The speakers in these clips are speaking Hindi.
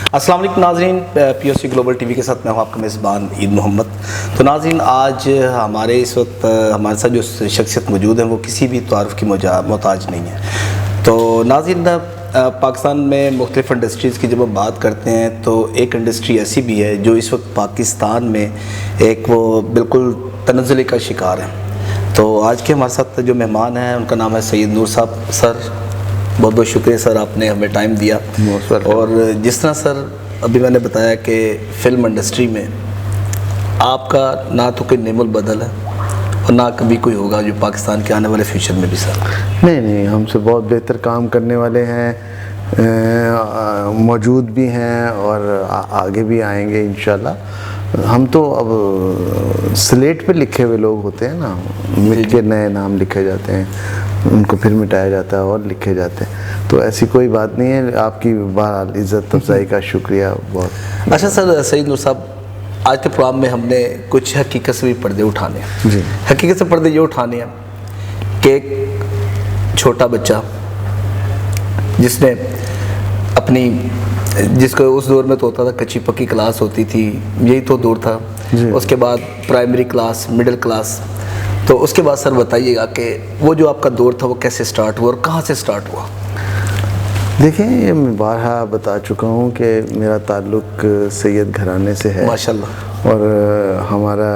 अस्सलाम वालेकुम नाज़रीन, पीओसी ग्लोबल टीवी के साथ मैं हूँ आपका मेज़बान ईद मोहम्मद। तो नाज़रीन, आज हमारे इस वक्त हमारे साथ जो शख्सियत मौजूद है वो किसी भी तारुफ़ की मोहताज नहीं है। तो नाज़रीन, पाकिस्तान में मुख्तलिफ़ इंडस्ट्रीज़ की जब हम बात करते हैं तो एक इंडस्ट्री ऐसी भी है जो इस वक्त पाकिस्तान में एक वो बिल्कुल तनज़्ज़ुल का शिकार है। तो आज के हमारे साथ जो मेहमान हैं उनका नाम है सैयद नूर साहब। सर, बहुत बहुत शुक्रिया सर, आपने हमें टाइम दिया। और जिस तरह सर अभी मैंने बताया कि फ़िल्म इंडस्ट्री में आपका ना तो कोई नेमुल बदल है और ना कभी कोई होगा जो पाकिस्तान के आने वाले फ्यूचर में भी सर। नहीं, हमसे बहुत बेहतर काम करने वाले हैं, मौजूद भी हैं और आगे भी आएंगे इंशाल्लाह। हम तो अब स्लेट पे लिखे हुए लोग होते हैं ना, मिट के नए नाम लिखे जाते हैं, उनको फिर मिटाया जाता है और लिखे जाते हैं। तो ऐसी कोई बात नहीं है। आपकी बहरहाल इज़्ज़त अफ़ज़ाई का शुक्रिया बहुत। अच्छा सर, सैयद नूर साहब, आज के प्रोग्राम में हमने कुछ हकीकत से भी पर्दे उठाने हैं। जी, हकीकत से पर्दे ये उठाने हैं कि एक छोटा बच्चा जिसने जिसको उस दौर में तो होता था कच्ची पक्की क्लास होती थी, यही तो दौर था। उसके बाद प्राइमरी क्लास, मिडिल क्लास। तो उसके बाद सर बताइएगा कि वो जो आपका दौर था वो कैसे स्टार्ट हुआ और कहाँ से स्टार्ट हुआ? देखिए, ये मैं बारहा बता चुका हूँ कि मेरा ताल्लुक़ सैयद घराने से है माशाल्लाह। और हमारा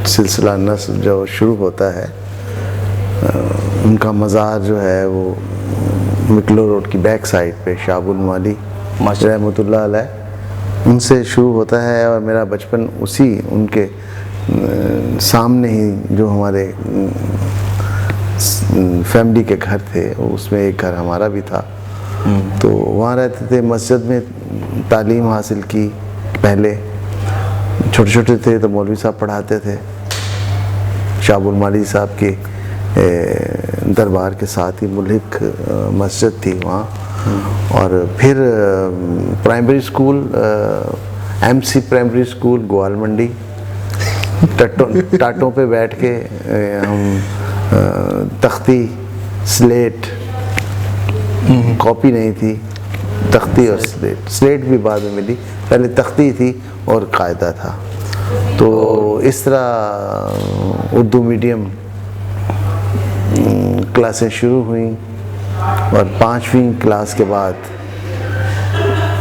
सिलसिला नस्ल जो शुरू होता है, उनका मज़ार जो है वो मिकलो रोड की बैक साइड पे शाहबुल माली रहमतुल्लाह अलैह, उनसे शुरू होता है। और मेरा बचपन उनके सामने ही जो हमारे फैमिली के घर थे, उसमें एक घर हमारा भी था। तो वहाँ रहते थे, मस्जिद में तालीम हासिल की। पहले छोटे छोटे थे तो मौलवी साहब पढ़ाते थे, शाहबुल माली साहब के दरबार के साथ ही मुल्क मस्जिद थी वहाँ। और फिर primary school, MC primary school Gawal Mandi, टाटों पे बैठ के हम तख्ती, स्लेट, कॉपी नहीं थी, तख्ती और स्लेट भी बाद में मिली, पहले तख्ती थी और कायदा था। तो इस तरह उर्दू मीडियम क्लासें शुरू हुई और 5वीं क्लास के बाद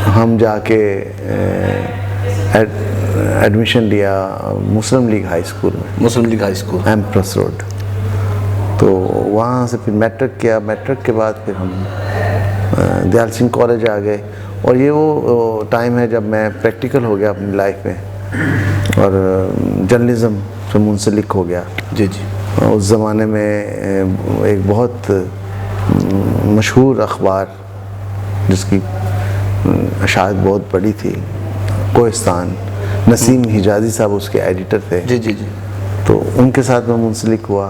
हम जाके एडमिशन लिया मुस्लिम लीग हाई स्कूल में। Muslim League high school, Empress road. तो वहाँ से फिर मैट्रिक किया। मैट्रिक के बाद फिर हम दयाल सिंह कॉलेज आ गए। और ये वो टाइम है जब मैं प्रैक्टिकल हो गया अपनी लाइफ में और जर्नलिज़म से मुंसलिक हो गया। जी जी। उस ज़माने में एक बहुत मशहूर अखबार जिसकी शायद बहुत बड़ी थी, कोहिस्तान, नसीम हिजाज़ी साहब उसके एडिटर थे। जी जी जी। तो उनके साथ मैं मुंसलिक हुआ।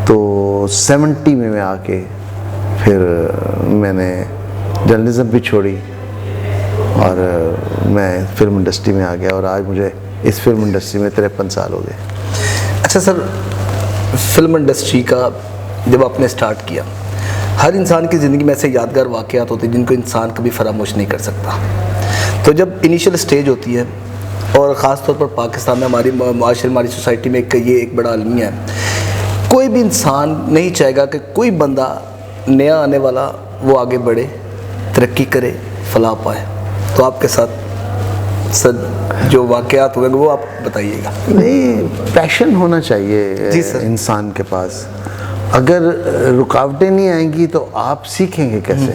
तो 70 में मैं आके फिर मैंने जर्नलिज़म भी छोड़ी और मैं फिल्म इंडस्ट्री में आ गया और आज मुझे इस फिल्म इंडस्ट्री में 53 साल हो गए। अच्छा सर, फिल्म इंडस्ट्री का जब आपने स्टार्ट किया, हर इंसान की ज़िंदगी में ऐसे यादगार वाक़यात होते हैं जिनको इंसान कभी फरामोश नहीं कर सकता। तो जब इनिशियल स्टेज होती है और ख़ास तौर पर पाकिस्तान में हमारी सोसाइटी में ये एक बड़ा अलमिया है, कोई भी इंसान नहीं चाहेगा कि कोई बंदा नया आने वाला वो आगे बढ़े, तरक्की करे, फलाह पाए। तो आपके साथ सर जो वाक़यात हुए वो आप बताइएगा। नहीं, पैशन होना चाहिए जी सर। इंसान के पास। अगर रुकावटें नहीं आएंगी तो आप सीखेंगे कैसे?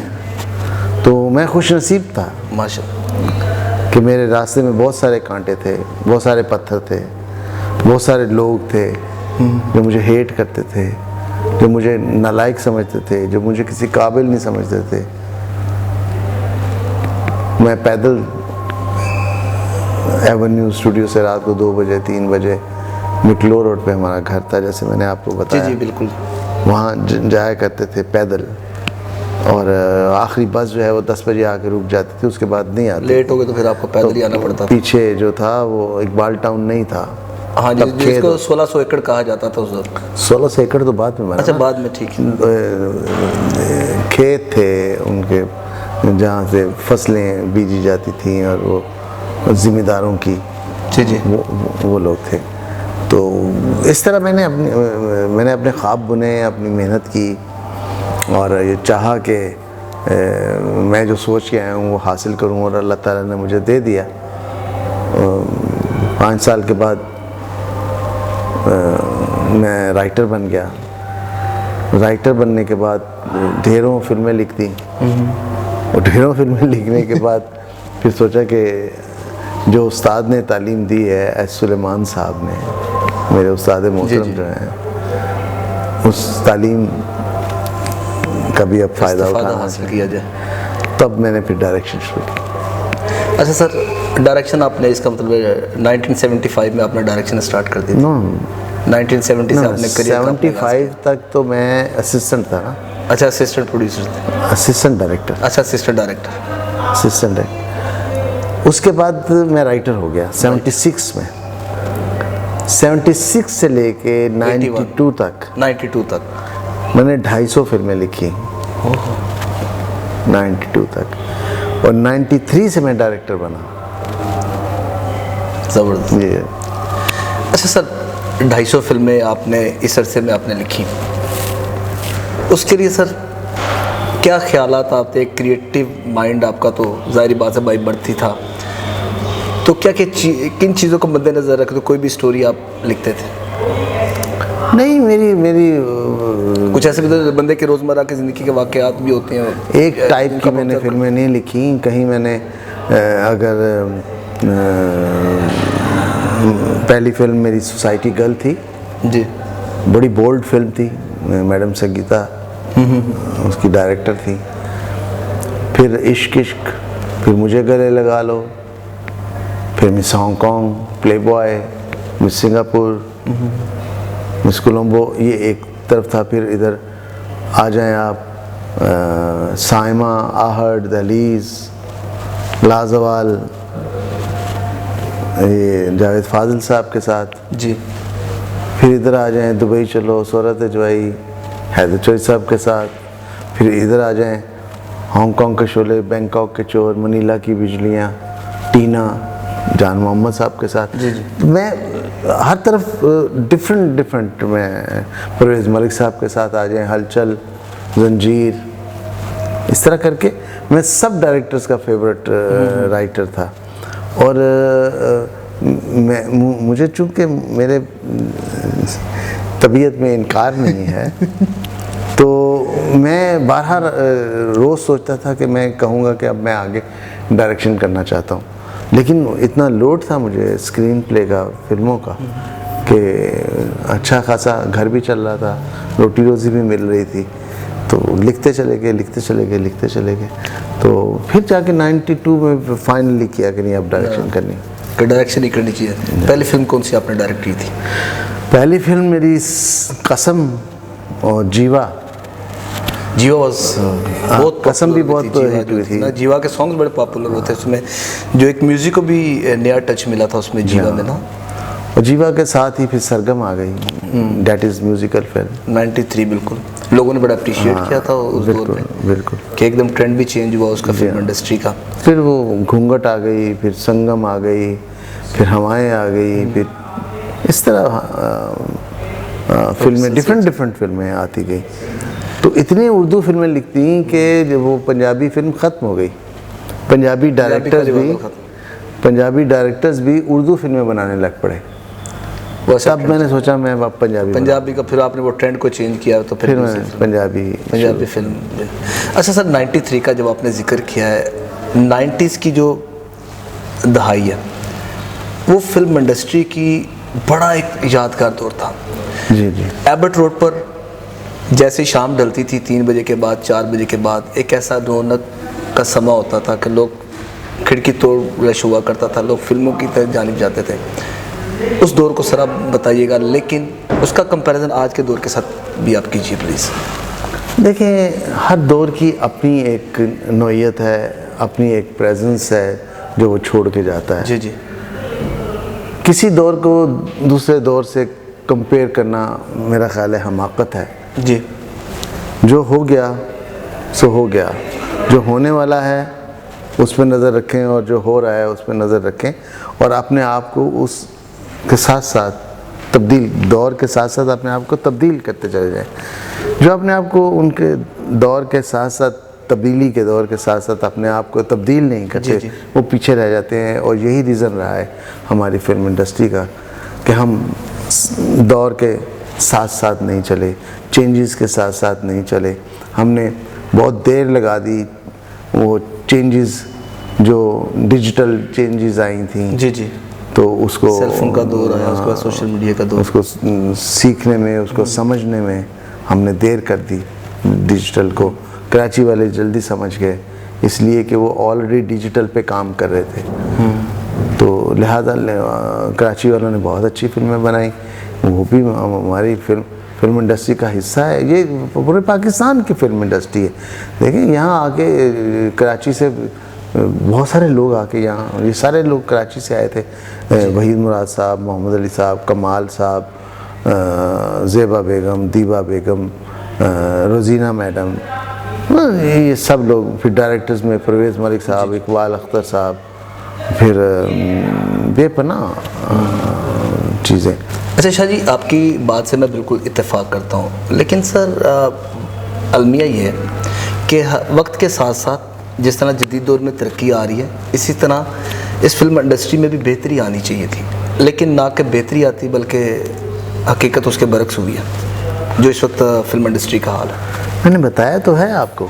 तो मैं खुश नसीब था माशाअल्लाह कि मेरे रास्ते में बहुत सारे कांटे थे, बहुत सारे पत्थर थे, बहुत सारे लोग थे जो मुझे हेट करते थे, जो मुझे नालायक समझते थे, जो मुझे किसी काबिल नहीं समझते थे। मैं पैदल एवेन्यू स्टूडियो से रात को 2 बजे 3 बजे मिकलो रोड पे हमारा घर था, जैसे मैंने आपको बताया। जी जी बिल्कुल। वहाँ जाया करते थे पैदल। और आखिरी बस जो है वो 10 बजे आके रुक जाती थी, उसके बाद नहीं आती। लेट हो गए तो फिर आपको पैदल ही आना पड़ता था। पीछे जो था वो इकबाल टाउन नहीं था। हाँ जी, जिसको 1600 एकड़ कहा जाता था उस वक्त। 1600 एकड़ तो बाद में बना। अच्छा, बाद में, ठीक है। खेत थे उनके जहाँ से फसलें बीजी जाती थी और वो ज़िम्मेदारों की, जी जी। वो लोग थे। तो इस तरह मैंने अपने ख्वाब बुने, अपनी मेहनत की और ये चाहा कि मैं जो सोच के आया हूँ वो हासिल करूँ, और अल्लाह ताला ने मुझे दे दिया। 5 साल के बाद मैं राइटर बन गया। राइटर बनने के बाद ढेरों फिल्में लिख दी, और ढेरों फिल्में लिखने के बाद फिर सोचा कि जो उस्ताद ने तालीम दी है, एस सुलेमान साहब ने, मेरे उस्ताद मोहतरम जो हैं, उस तालीम का भी अब फ़ायदा हासिल किया जाए। तब मैंने फिर डायरेक्शन शुरू की। अच्छा सर, डायरेक्शन आपने, इसका मतलब 1975 में आपने डायरेक्शन स्टार्ट कर दी थी? 1970 से आपने करियर 75 तक तो मैं असिस्टेंट था ना। अच्छा, असिस्टेंट प्रोड्यूसर थे, असिस्टेंट डायरेक्टर। अच्छा, असिस्टेंट डायरेक्टर, असिस्टेंट डायरेक्टर। उसके बाद मैं राइटर हो गया 76 में। 76 से लेके 92 तक 92 तक मैंने 250 फिल्में लिखी। 92 तक, और 93 से मैं डायरेक्टर बना। ज़बरदस्त। जी। अच्छा सर, 250 फिल्में आपने इस अरसे में आपने लिखी, उसके लिए सर क्या ख्यालात आते? क्रिएटिव माइंड आपका तो ज़ाहिर बात है भाई बढ़ती था, तो क्या किन चीज़ों को मद्देनज़र रखते कोई भी स्टोरी आप लिखते थे? नहीं, मेरी कुछ ऐसे भी तो बंदे के रोज़मर्रा की ज़िंदगी के वाक़यात भी होते हैं, एक टाइप की मैंने फिल्में नहीं लिखी। कहीं मैंने अगर पहली फिल्म मेरी सोसाइटी गर्ल थी जी, बड़ी बोल्ड फिल्म थी, मैडम संगीता उसकी डायरेक्टर थी। फिर इश्क इश्क, फिर मुझे गले लगा लो, फिर miss Hong Kong, Playboy, miss Singapore, miss Colombo, ये एक तरफ था। फिर इधर आ जाएं आप, साइमा, आहट, दहलीज, लाजवाल, ये जावेद फाजिल साहब के साथ जी। फिर इधर आ जाएं दुबई चलो, सूरत अजवाई, हैदर चौधरी साहब के साथ। फिर इधर आ जाएं हांगकांग के शोले, बैंकॉक के चोर, मनीला की बिजलियाँ, टीना, जान मोहम्मद साहब के साथ। जी जी। मैं हर तरफ डिफरेंट मैं, परवेज़ मलिक साहब के साथ आ जाएं, हलचल, जंजीर, इस तरह करके मैं सब डायरेक्टर्स का फेवरेट राइटर था। और मुझे चूँकि मेरे तबीयत में इनकार नहीं है तो मैं बाहर रोज़ सोचता था कि मैं कहूँगा कि अब मैं आगे डायरेक्शन करना चाहता हूँ, लेकिन इतना लोड था मुझे स्क्रीन प्ले का, फिल्मों का, कि अच्छा खासा घर भी चल रहा था, रोटी रोज़ी भी मिल रही थी, तो लिखते चले गए। तो फिर जाके 92 में फाइनली किया कि नहीं अब डायरेक्शन करनी, कि डायरेक्शन ही करनी चाहिए। पहली फिल्म कौन सी आपने डायरेक्ट की थी? पहली फिल्म मेरी कसम और जीवा बहुत कसम भी बहुत हिट हुई थी। जीवा के सॉन्ग्स बड़े पॉपुलर हुए थे उसमें, जो एक म्यूजिक को भी नया टच मिला था उसमें जीवा में ना। और जीवा के साथ ही फिर सरगम आ गई, दैट इज़ म्यूजिकल फिल्म 93। बिल्कुल, लोगों ने बड़ा अप्रिशिएट किया था उस दौर में, बिल्कुल कि एकदम ट्रेंड भी चेंज हुआ उसका फिल्म इंडस्ट्री का। फिर वो घूंघट आ गई, फिर संगम आ गई, फिर हवाएं आ गई, फिर इस तरह फिल्में डिफरेंट फिल्में आती गई। तो इतनी उर्दू फिल्में लिखती कि जब वो पंजाबी फिल्म ख़त्म हो गई, पंजाबी डायरेक्टर्स भी उर्दू फिल्में बनाने लग पड़े। तब मैंने सोचा मैं अब पंजाबी का, फिर आपने वो ट्रेंड को चेंज किया तो फिर मैं पंजाबी फिल्म। अच्छा सर, 93 का जब आपने जिक्र किया है, 90s की जो दहाई है वो फिल्म इंडस्ट्री की बड़ा एक यादगार दौर था। जी। एबर्ट रोड पर जैसे शाम ढलती थी 3 बजे के बाद, 4 बजे के बाद, एक ऐसा रौनक का समा होता था कि लोग खिड़की तोड़ रश हुआ करता था, लोग फिल्मों की तरफ जानिब जाते थे। उस दौर को सर आप बताइएगा, लेकिन उसका कंपैरिजन आज के दौर के साथ भी आप कीजिए प्लीज़। देखिए, हर दौर की अपनी एक नौइयत है, अपनी एक प्रेजेंस है जो वो छोड़ के जाता है। जी। किसी दौर को दूसरे दौर से कंपेयर करना मेरा ख्याल है हमाकत है। जी। जो हो गया सो हो गया, जो होने वाला है उस पर नज़र रखें और जो हो रहा है उस पर नज़र रखें, और अपने आप को उस के साथ साथ तब्दील, दौर के साथ साथ अपने आप को तब्दील करते चले जाएं। जो अपने आप को उनके दौर के साथ साथ, तब्दीली के दौर के साथ साथ अपने आप को तब्दील नहीं करते, वो पीछे रह जाते हैं। और यही रीज़न रहा है हमारी फिल्म इंडस्ट्री का कि हम दौर के साथ साथ नहीं चले, चेंजेस के साथ साथ नहीं चले। हमने बहुत देर लगा दी वो चेंजेस, जो डिजिटल चेंजेस आई थी, जी, तो उसको सेलफोन का दौर आया, उसके बाद सोशल मीडिया का दौर, उसको सीखने में, उसको समझने में हमने देर कर दी। डिजिटल को कराची वाले जल्दी समझ गए, इसलिए कि वो ऑलरेडी डिजिटल पे काम कर रहे थे। तो लिहाजा कराची वालों ने बहुत अच्छी फिल्में बनाई, वो भी हमारी फिल्म इंडस्ट्री का हिस्सा है। ये पूरे पाकिस्तान की फिल्म इंडस्ट्री है। देखिए यहाँ आके कराची से बहुत सारे लोग आके यहाँ, ये सारे लोग कराची से आए थे, वहीद मुराद साहब, मोहम्मद अली साहब, कमाल साहब, ज़ेबा बेगम, दीबा बेगम, रोज़ीना मैडम, ये सब लोग। फिर डायरेक्टर्स में परवेज़ मलिक साहब, इकबाल अख्तर साहब, फिर बेपनाह चीज़ें। अच्छा शाह जी, आपकी बात से मैं बिल्कुल इत्तेफाक करता हूँ, लेकिन सर अलमिया ये है कि वक्त के साथ साथ जिस तरह जदीद दौर में तरक्की आ रही है, इसी तरह इस फिल्म इंडस्ट्री में भी बेहतरी आनी चाहिए थी, लेकिन ना कि बेहतरी आती बल्कि हकीकत उसके बरक्स हुई है, जो इस वक्त फिल्म इंडस्ट्री का हाल है। मैंने बताया तो है आपको,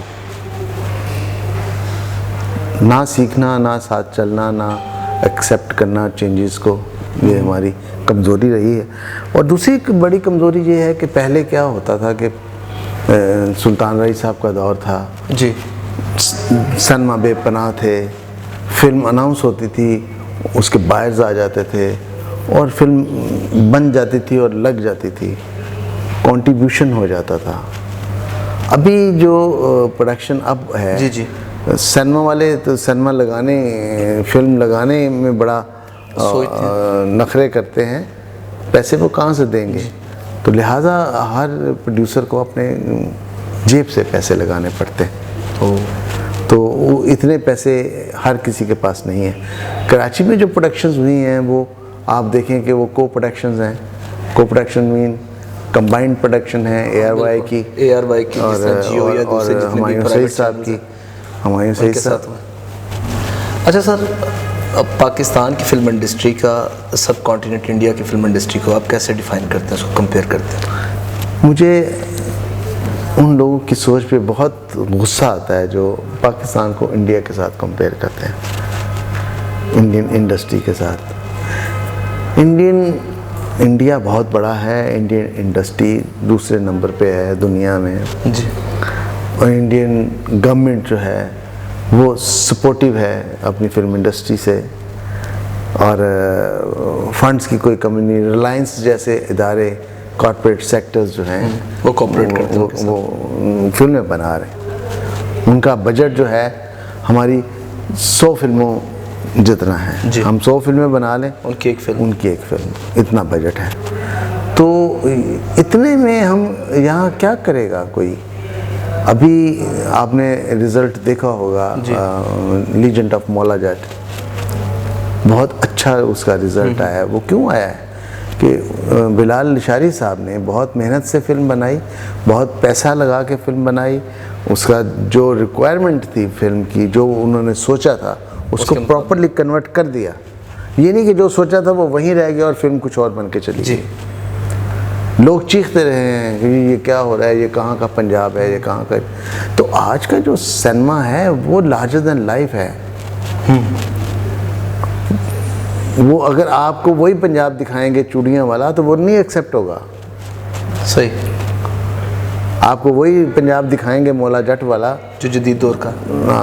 ना सीखना, ना साथ चलना, ना एक्सेप्ट करना चेंजेस को, ये हमारी कमज़ोरी रही है। और दूसरी एक बड़ी कमज़ोरी ये है कि पहले क्या होता था कि सुल्तान रईस साहब का दौर था जी, सनमा बेपनाह थे, फिल्म अनाउंस होती थी, उसके बायर्स आ जाते थे और फिल्म बन जाती थी और लग जाती थी, कंट्रीब्यूशन हो जाता था। अभी जो प्रोडक्शन अब है, जी, सिनेमा वाले तो सिनेमा लगाने, फिल्म लगाने में बड़ा नखरे करते हैं, पैसे वो कहाँ से देंगे। तो लिहाजा हर प्रोड्यूसर को अपने जेब से पैसे लगाने पड़ते हैं। तो वो इतने पैसे हर किसी के पास नहीं है। कराची में जो प्रोडक्शंस हुई हैं वो आप देखें कि वो को प्रोडक्शंस हैं। को प्रोडक्शन मीन कंबाइंड प्रोडक्शन है ARY की और हुमायूं सईद साहब की, हुमायूं सईद साहब। अच्छा सर, अब पाकिस्तान की फिल्म इंडस्ट्री का सब कॉन्टिनेंट इंडिया की फिल्म इंडस्ट्री को आप कैसे डिफ़ाइन करते हैं, उसको कंपेयर करते हैं? मुझे उन लोगों की सोच पे बहुत गुस्सा आता है जो पाकिस्तान को इंडिया के साथ कंपेयर करते हैं, इंडियन इंडस्ट्री के साथ। इंडिया बहुत बड़ा है, इंडियन इंडस्ट्री दूसरे नंबर पे है दुनिया में जी, और इंडियन गवर्नमेंट जो है वो सपोर्टिव है अपनी फिल्म इंडस्ट्री से, और फंड्स की कोई कमी नहीं। रिलायंस जैसे इदारे, कॉर्पोरेट सेक्टर्स जो हैं वो कॉर्पोरेट करते हैं, वो फिल्में बना रहे हैं। उनका बजट जो है हमारी 100 फिल्मों जितना है। हम 100 फिल्में बना लें, उनकी एक फिल्म, इतना बजट है। तो इतने में हम यहाँ क्या करेगा कोई। अभी आपने रिज़ल्ट देखा होगा लीजेंड ऑफ मौला जट, बहुत अच्छा उसका रिज़ल्ट आया है। वो क्यों आया है कि बिलाल निशारी साहब ने बहुत मेहनत से फिल्म बनाई, बहुत पैसा लगा के फिल्म बनाई, उसका जो रिक्वायरमेंट थी फिल्म की, जो उन्होंने सोचा था उसको प्रॉपरली कन्वर्ट कर दिया। ये नहीं कि जो सोचा था वो वहीं रह गया और फिल्म कुछ और बन के चली गई। लोग चीखते रहे हैं कि ये क्या हो रहा है, ये कहाँ का पंजाब है, ये कहाँ का। तो आज का जो सिनेमा है वो लार्जर देन लाइफ है। वो अगर आपको वही पंजाब दिखाएंगे चूड़ियाँ वाला तो वो नहीं एक्सेप्ट होगा। सही। आपको वही पंजाब दिखाएंगे मौला जट वाला जो जदीद दौर का,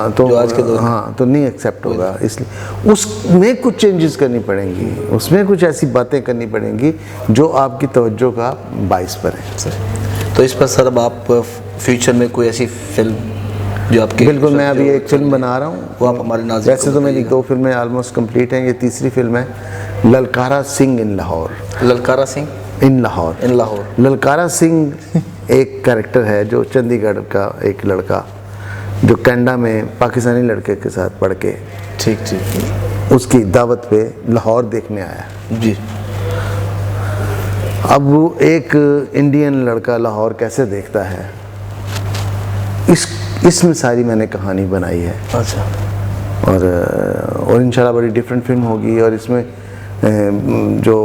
तो जो आज के दौर तो नहीं एक्सेप्ट होगा। इसलिए उसमें कुछ चेंजेस करनी पड़ेंगी, उसमें कुछ ऐसी बातें करनी पड़ेंगी जो आपकी तवज्जो का बाइस पर है। तो इस पर सर अब आप फ्यूचर में कोई ऐसी फिल्म जो आपके, बिल्कुल, मैं अभी एक फिल्म बना रहा हूँ, वो आप हमारे नाज़रीन, वैसे तो मेरी 2 फिल्में ऑलमोस्ट कंप्लीट हैं, ये तीसरी फिल्म है ललकारा सिंह इन लाहौर। ललकारा सिंह इन लाहौर। ललकारा सिंह एक कैरेक्टर है जो चंडीगढ़ का एक लड़का, जो कनाडा में पाकिस्तानी लड़के के साथ पढ़ के ठीक ठीक उसकी दावत पे लाहौर देखने आया। जी। अब वो एक इंडियन लड़का लाहौर कैसे देखता है, इसमें सारी मैंने कहानी बनाई है। अच्छा। और इंशाल्लाह बड़ी डिफरेंट फिल्म होगी। और इसमें जो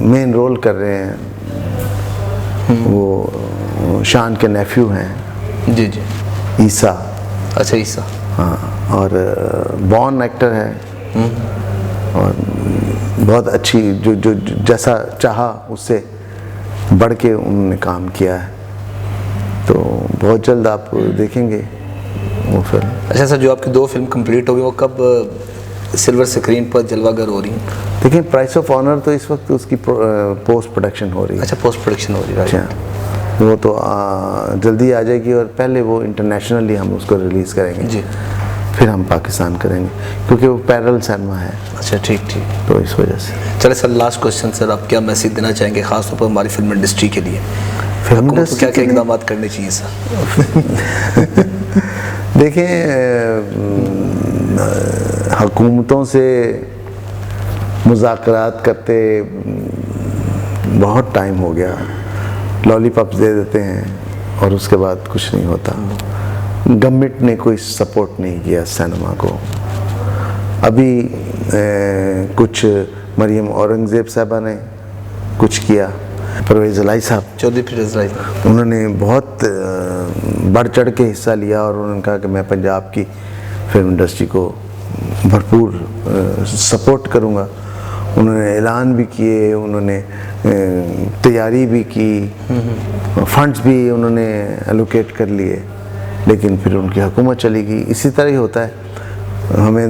मेन रोल कर रहे हैं वो शान के नेफ्यू हैं। जी जी। ईसा। अच्छा, ईसा। हाँ, और बॉर्न एक्टर है और बहुत अच्छी जो जैसा चाहा उससे बढ़ के उन्होंने काम किया है। तो बहुत जल्द आप देखेंगे वो फिल्म। अच्छा सर, जो आपकी 2 फिल्म कंप्लीट हो गई वो कब सिल्वर स्क्रीन पर जलवागर हो रही हैं? देखिए, प्राइस ऑफ ऑनर तो इस वक्त उसकी पोस्ट प्रोडक्शन हो रही है। अच्छा, पोस्ट प्रोडक्शन हो रही है। अच्छा, वो तो जल्दी आ जाएगी और पहले वो इंटरनेशनली हम उसको रिलीज़ करेंगे जी, फिर हम पाकिस्तान करेंगे क्योंकि वो पैरेलल सिनेमा है। अच्छा, ठीक ठीक। तो इस वजह से चले सर, लास्ट क्वेश्चन सर, आप क्या मैसेज देना चाहेंगे खासतौर पर हमारी फिल्म इंडस्ट्री के लिए? फिल्म को क्या क्या इकदाम करने चाहिए सर? देखें, हुकूमतों से मुज़ाकरात करते बहुत टाइम हो गया। लॉलीपॉप्स दे देते हैं और उसके बाद कुछ नहीं होता। गवर्नमेंट ने कोई सपोर्ट नहीं किया सिनेमा को। अभी कुछ मरियम औरंगज़ेब साहबा ने कुछ किया, परवेज़ इलाही साहब, चौधरी परवेज़ इलाही, उन्होंने बहुत बढ़ चढ़ के हिस्सा लिया और उन्होंने कहा कि मैं पंजाब की फिल्म इंडस्ट्री को भरपूर सपोर्ट करूँगा। उन्होंने ऐलान भी किए, उन्होंने तैयारी भी की, फंड्स भी उन्होंने एलोकेट कर लिए, लेकिन फिर उनकी हुकूमत चली गई। इसी तरह ही होता है, हमें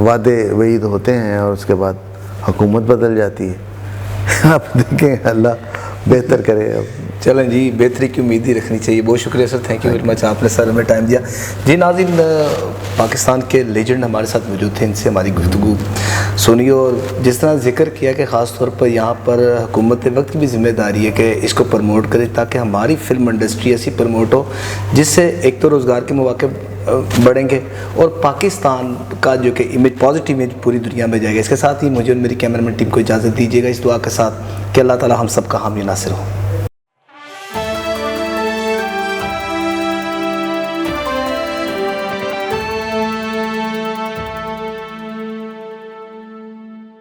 वादे वईद होते हैं और उसके बाद हुकूमत बदल जाती है। आप देखें, अल्लाह बेहतर करे। अब चलें जी, बेहतरी की उम्मीद ही रखनी चाहिए। बहुत शुक्रिया sir, thank you very much, आपने सर हमें टाइम दिया। जी नाज़रीन, पाकिस्तान के लेजेंड हमारे साथ मौजूद थे, इनसे हमारी गुफ्तगू सुनिए। और जिस तरह जिक्र किया कि ख़ास तौर पर यहाँ पर हुकूमत वक्त की भी जिम्मेदारी है कि इसको प्रमोट करे ताकि हमारी फिल्म इंडस्ट्री ऐसी प्रमोट हो जिससे एक तो रोज़गार के मौके बढ़ेंगे और पाकिस्तान का जो कि इमेज, पॉजिटिव इमेज पूरी दुनिया में जाएगा। इसके साथ ही मुझे और मेरी कैमरामैन टीम को इजाज़त दीजिएगा इस दुआ के साथ कि अल्लाह ताला हम सब का हामी नासिर हो।